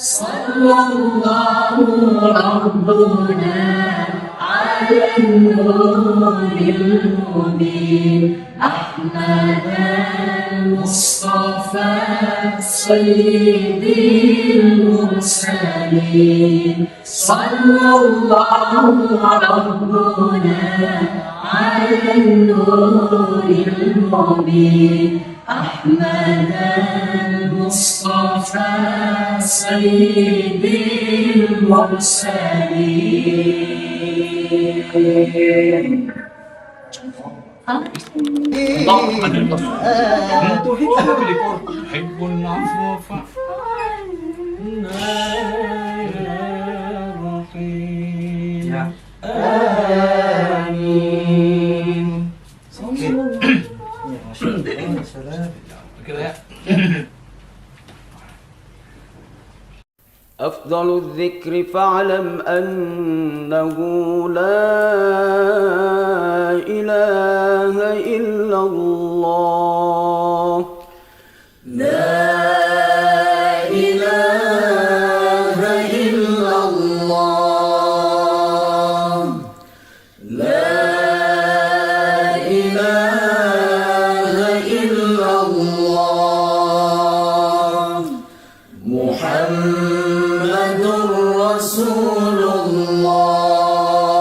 صلى الله ربنا على النور المبين أحمد المصطفى سيدي المرسلين صلى الله ربنا على النور المبين أحمد المصطفى سيدي المرسلين اللهم انت تحب العفو فاعف عنا يا رحيم آمين. كده يا أفضل الذكر فاعلم أنه لا إله إلا الله. لا إله إلا الله. لا إله إلا الله. محمد رسول الله.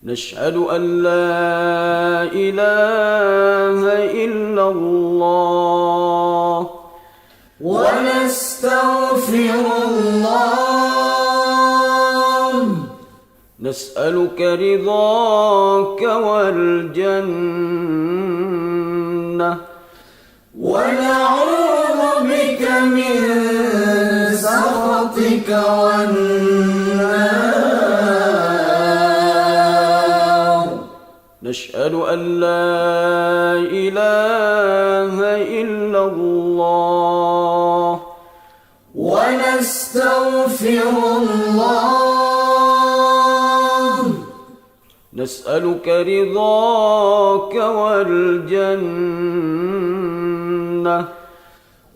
نشهد أن لا إله إلا الله ونستغفر الله. نسألك رضاك والجنة ونعوذ بك من سخطك والنار. نشهد أن لا إله إلا الله ونستغفر الله. نسألك رضاك والجنة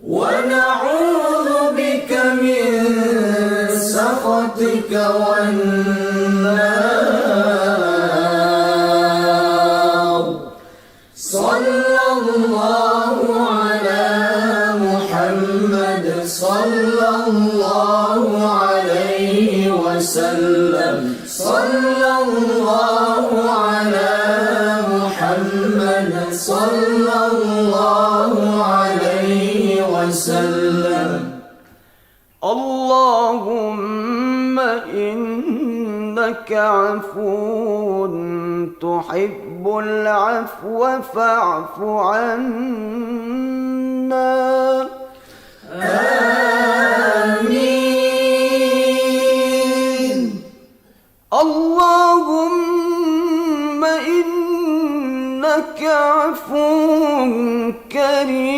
ونعوذ بك من سخطك والنار. صلى الله على محمد صلى الله عليه وسلم. صلى الله على محمد صلى الله عليه وسلم. اللهم إنك عفو تحب العفو فاعف عنا. آمين. اللهم إنك عفو كريم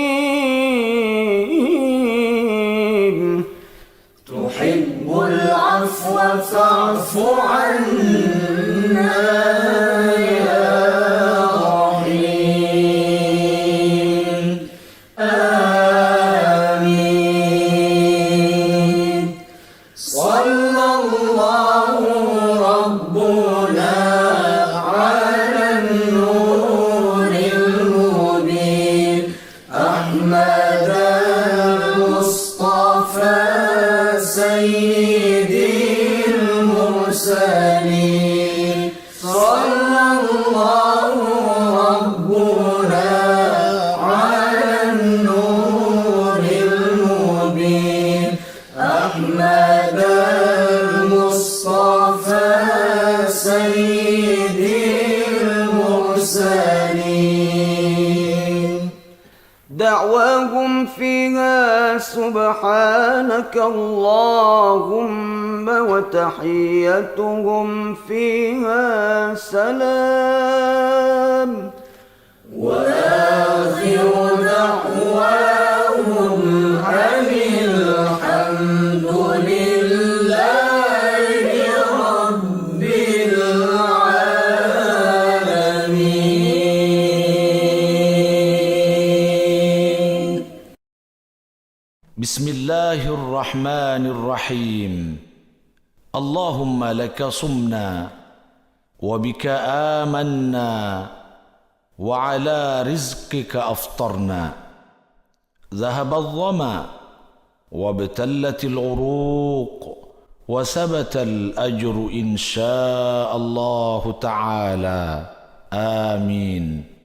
تحب العفو فاعف عنا يا رحيم. آمين. صلى الله ربنا على النور المبين أحمد المصطفى سيدي المرسلين صلى الله ربنا على النور المبين أحمد المصطفى سيدي المرسلين. دعواهم فيها سبحانك اللهم وتحيتهم فيها سلام. وآخر دعواهم أن الحمد لله رب العالمين. بسم الله الرحمن الرحيم اللهم لك صمنا وبك آمنا وعلى رزقك أفطرنا ذهب الظمأ وابتلت العروق وثبت الأجر إن شاء الله تعالى آمين.